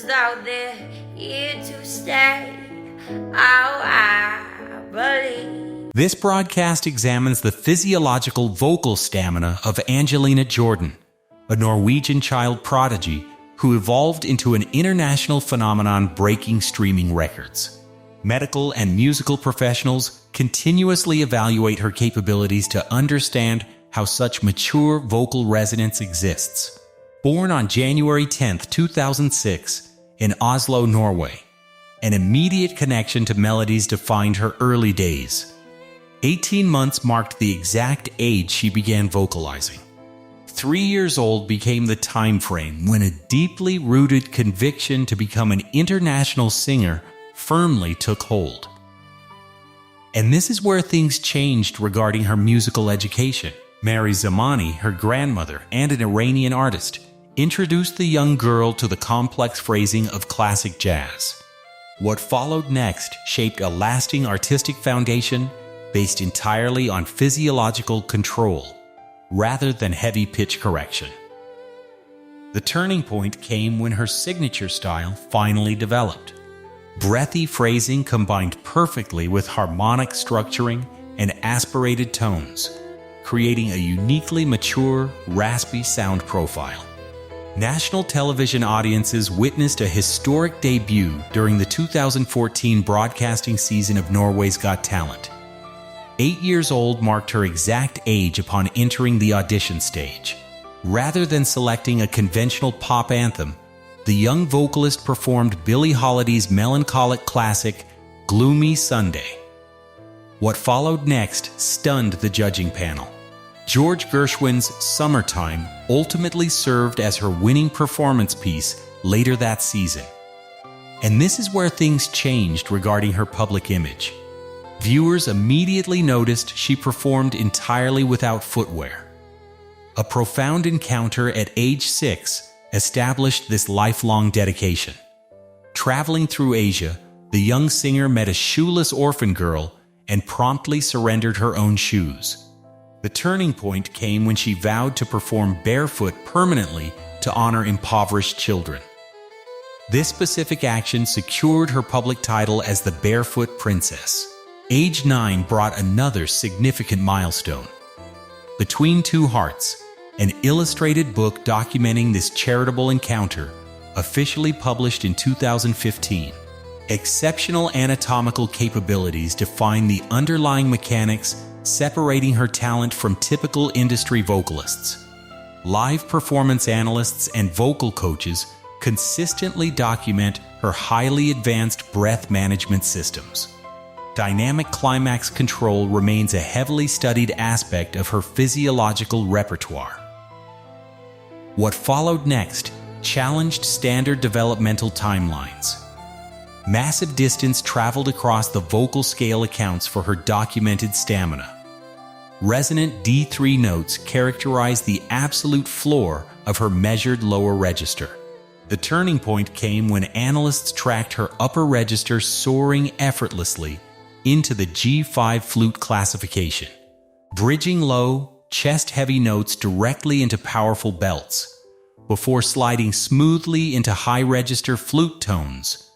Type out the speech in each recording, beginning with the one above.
out there, here to stay. Oh, I believe. This broadcast examines the physiological vocal stamina of Angelina Jordan, a Norwegian child prodigy who evolved into an international phenomenon breaking streaming records. Medical and musical professionals continuously evaluate her capabilities to understand how such mature vocal resonance exists. Born on January 10, 2006, in Oslo, Norway, an immediate connection to melodies defined her early days. 18 months marked the exact age she began vocalizing. 3 years old became the time frame when a deeply rooted conviction to become an international singer firmly took hold. And this is where things changed regarding her musical education. Mary Zamani, her grandmother and an Iranian artist, introduced the young girl to the complex phrasing of classic jazz. What followed next shaped a lasting artistic foundation based entirely on physiological control, rather than heavy pitch correction. The turning point came when her signature style finally developed. Breathy phrasing combined perfectly with harmonic structuring and aspirated tones, creating a uniquely mature, raspy sound profile. National television audiences witnessed a historic debut during the 2014 broadcasting season of Norway's Got Talent. 8 years old marked her exact age upon entering the audition stage. Rather than selecting a conventional pop anthem, the young vocalist performed Billie Holiday's melancholic classic, Gloomy Sunday. What followed next stunned the judging panel. George Gershwin's Summertime ultimately served as her winning performance piece later that season. And this is where things changed regarding her public image. Viewers immediately noticed she performed entirely without footwear. A profound encounter at age 6 established this lifelong dedication. Traveling through Asia, the young singer met a shoeless orphan girl and promptly surrendered her own shoes. The turning point came when she vowed to perform barefoot permanently to honor impoverished children. This specific action secured her public title as the Barefoot Princess. Age 9 brought another significant milestone. Between Two Hearts, an illustrated book documenting this charitable encounter, officially published in 2015. Exceptional anatomical capabilities define the underlying mechanics separating her talent from typical industry vocalists. Live performance analysts and vocal coaches consistently document her highly advanced breath management systems. Dynamic climax control remains a heavily studied aspect of her physiological repertoire. What followed next challenged standard developmental timelines. Massive distance traveled across the vocal scale accounts for her documented stamina. Resonant D3 notes characterize the absolute floor of her measured lower register. The turning point came when analysts tracked her upper register soaring effortlessly into the G5 flute classification, bridging low, chest-heavy notes directly into powerful belts, before sliding smoothly into high-register flute tones,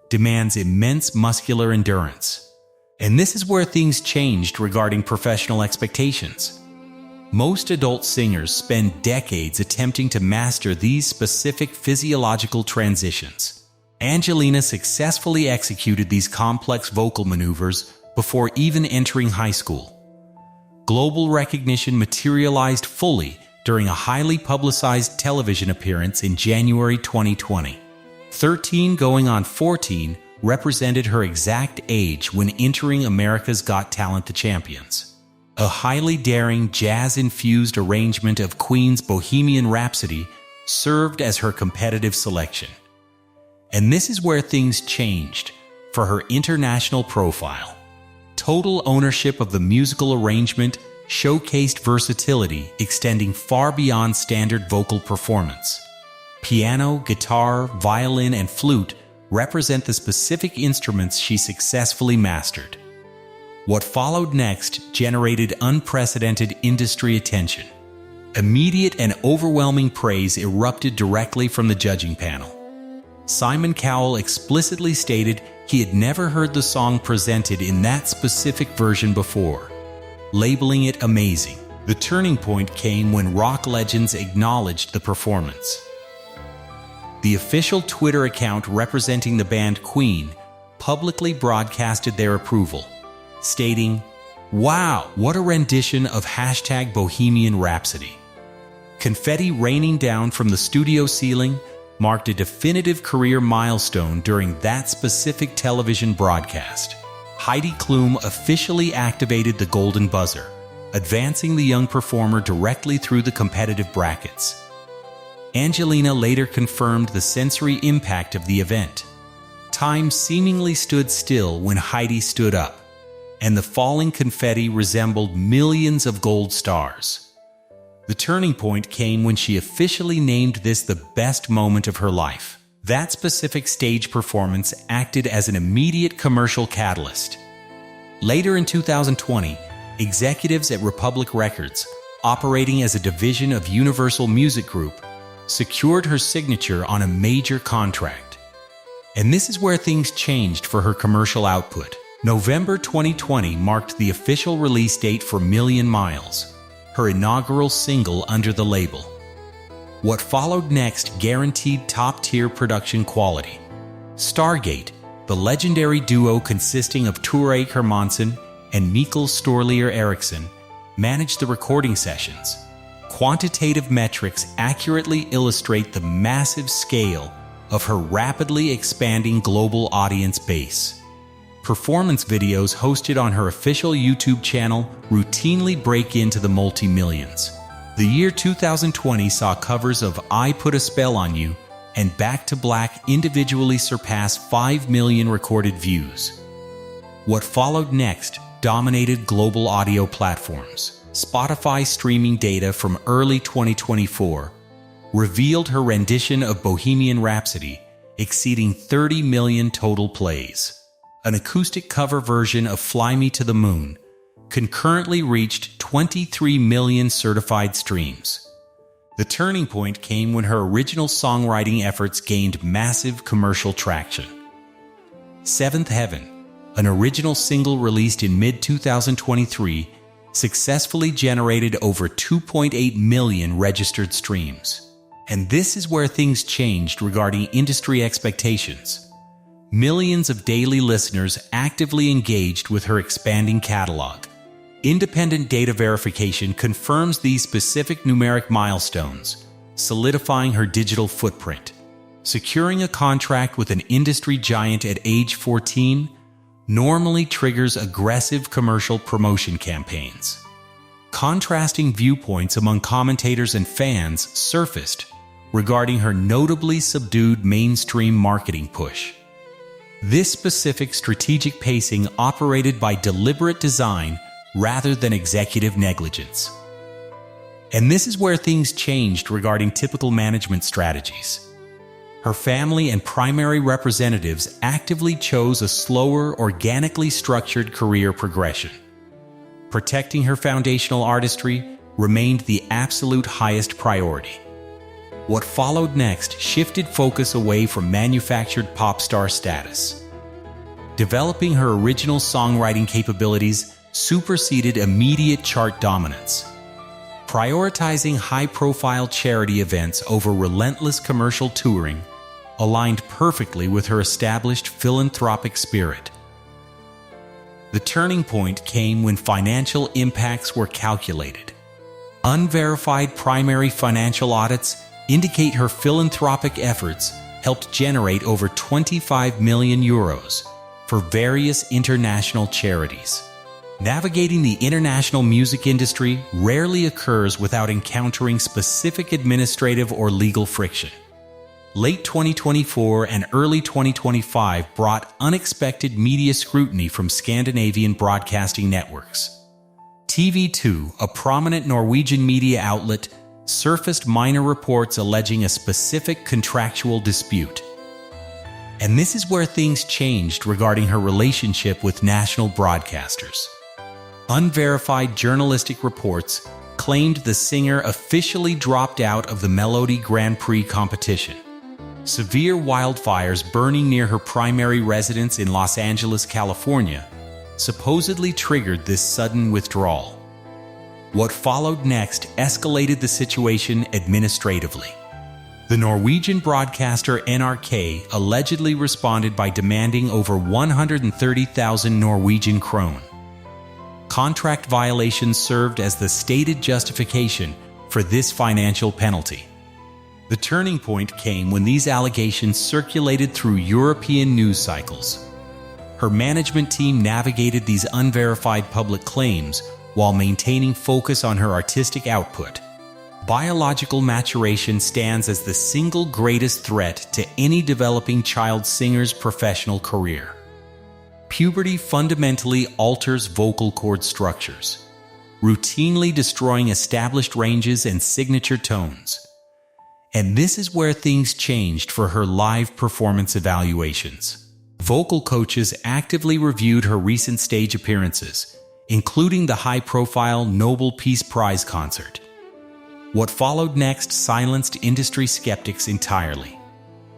demands immense muscular endurance. And this is where things changed regarding professional expectations. Most adult singers spend decades attempting to master these specific physiological transitions. Angelina successfully executed these complex vocal maneuvers before even entering high school. Global recognition materialized fully during a highly publicized television appearance in January 2020. 13 going on 14 represented her exact age when entering America's Got Talent The Champions. A highly daring jazz-infused arrangement of Queen's Bohemian Rhapsody served as her competitive selection. And this is where things changed for her international profile. Total ownership of the musical arrangement showcased versatility extending far beyond standard vocal performance. Piano, guitar, violin, and flute represent the specific instruments she successfully mastered. What followed next generated unprecedented industry attention. Immediate and overwhelming praise erupted directly from the judging panel. Simon Cowell explicitly stated he had never heard the song presented in that specific version before, labeling it amazing. The turning point came when rock legends acknowledged the performance. The official Twitter account representing the band Queen publicly broadcasted their approval, stating, "Wow, what a rendition of #Bohemian Rhapsody." Confetti raining down from the studio ceiling marked a definitive career milestone during that specific television broadcast. Heidi Klum officially activated the golden buzzer, advancing the young performer directly through the competitive brackets. Angelina later confirmed the sensory impact of the event. Time seemingly stood still when Heidi stood up, and the falling confetti resembled millions of gold stars. The turning point came when she officially named this the best moment of her life. That specific stage performance acted as an immediate commercial catalyst. Later in 2020, executives at Republic Records, operating as a division of Universal Music Group, secured her signature on a major contract. And this is where things changed for her commercial output. November 2020 marked the official release date for Million Miles, her inaugural single under the label. What followed next guaranteed top-tier production quality. Stargate, the legendary duo consisting of Ture Hermansen and Mikkel Storlier Eriksson, managed the recording sessions. Quantitative metrics accurately illustrate the massive scale of her rapidly expanding global audience base. Performance videos hosted on her official YouTube channel routinely break into the multi-millions. The year 2020 saw covers of I Put a Spell on You and Back to Black individually surpass 5 million recorded views. What followed next dominated global audio platforms. Spotify streaming data from early 2024 revealed her rendition of Bohemian Rhapsody exceeding 30 million total plays. An acoustic cover version of Fly Me to the Moon concurrently reached 23 million certified streams. The turning point came when her original songwriting efforts gained massive commercial traction. Seventh Heaven, an original single released in mid-2023, successfully generated over 2.8 million registered streams. And this is where things changed regarding industry expectations. Millions of daily listeners actively engaged with her expanding catalog. Independent data verification confirms these specific numeric milestones, solidifying her digital footprint. Securing a contract with an industry giant at age 14 normally triggers aggressive commercial promotion campaigns. Contrasting viewpoints among commentators and fans surfaced regarding her notably subdued mainstream marketing push. This specific strategic pacing operated by deliberate design rather than executive negligence. And this is where things changed regarding typical management strategies. Her family and primary representatives actively chose a slower, organically structured career progression. Protecting her foundational artistry remained the absolute highest priority. What followed next shifted focus away from manufactured pop star status. Developing her original songwriting capabilities superseded immediate chart dominance. Prioritizing high-profile charity events over relentless commercial touring aligned perfectly with her established philanthropic spirit. The turning point came when financial impacts were calculated. Unverified primary financial audits indicate her philanthropic efforts helped generate over 25 million euros for various international charities. Navigating the international music industry rarely occurs without encountering specific administrative or legal friction. Late 2024 and early 2025 brought unexpected media scrutiny from Scandinavian broadcasting networks. TV2, a prominent Norwegian media outlet, surfaced minor reports alleging a specific contractual dispute. And this is where things changed regarding her relationship with national broadcasters. Unverified journalistic reports claimed the singer officially dropped out of the Melody Grand Prix competition. Severe wildfires burning near her primary residence in Los Angeles, California, supposedly triggered this sudden withdrawal. What followed next escalated the situation administratively. The Norwegian broadcaster NRK allegedly responded by demanding over 130,000 Norwegian krone. Contract violations served as the stated justification for this financial penalty. The turning point came when these allegations circulated through European news cycles. Her management team navigated these unverified public claims while maintaining focus on her artistic output. Biological maturation stands as the single greatest threat to any developing child singer's professional career. Puberty fundamentally alters vocal cord structures, routinely destroying established ranges and signature tones. And this is where things changed for her live performance evaluations. Vocal coaches actively reviewed her recent stage appearances, including the high-profile Nobel Peace Prize concert. What followed next silenced industry skeptics entirely.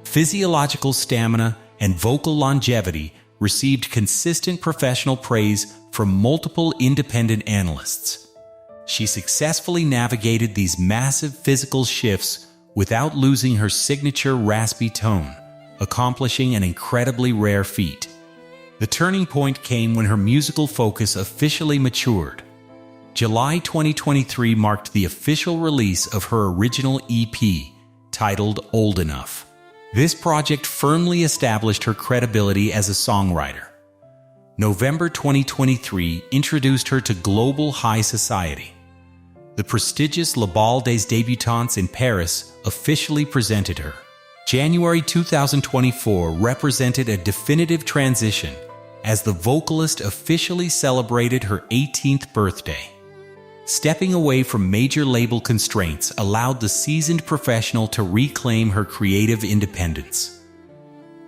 Physiological stamina and vocal longevity received consistent professional praise from multiple independent analysts. She successfully navigated these massive physical shifts without losing her signature raspy tone, accomplishing an incredibly rare feat. The turning point came when her musical focus officially matured. July 2023 marked the official release of her original EP, titled Old Enough. This project firmly established her credibility as a songwriter. November 2023 introduced her to global high society. The prestigious Le Bal des Débutantes in Paris officially presented her. January 2024 represented a definitive transition as the vocalist officially celebrated her 18th birthday. Stepping away from major label constraints allowed the seasoned professional to reclaim her creative independence.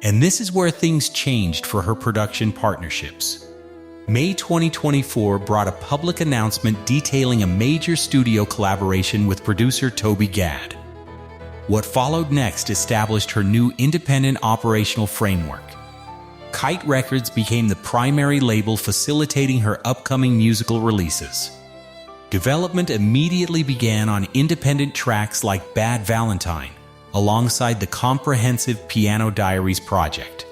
And this is where things changed for her production partnerships. May 2024 brought a public announcement detailing a major studio collaboration with producer Toby Gad. What followed next established her new independent operational framework. Kite Records became the primary label facilitating her upcoming musical releases. Development immediately began on independent tracks like Bad Valentine, alongside the comprehensive Piano Diaries project.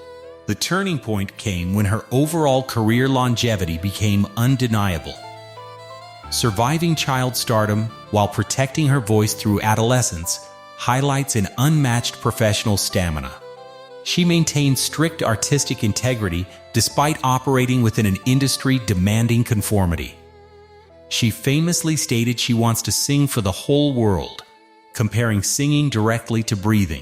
The turning point came when her overall career longevity became undeniable. Surviving child stardom while protecting her voice through adolescence highlights an unmatched professional stamina. She maintained strict artistic integrity despite operating within an industry demanding conformity. She famously stated she wants to sing for the whole world, comparing singing directly to breathing.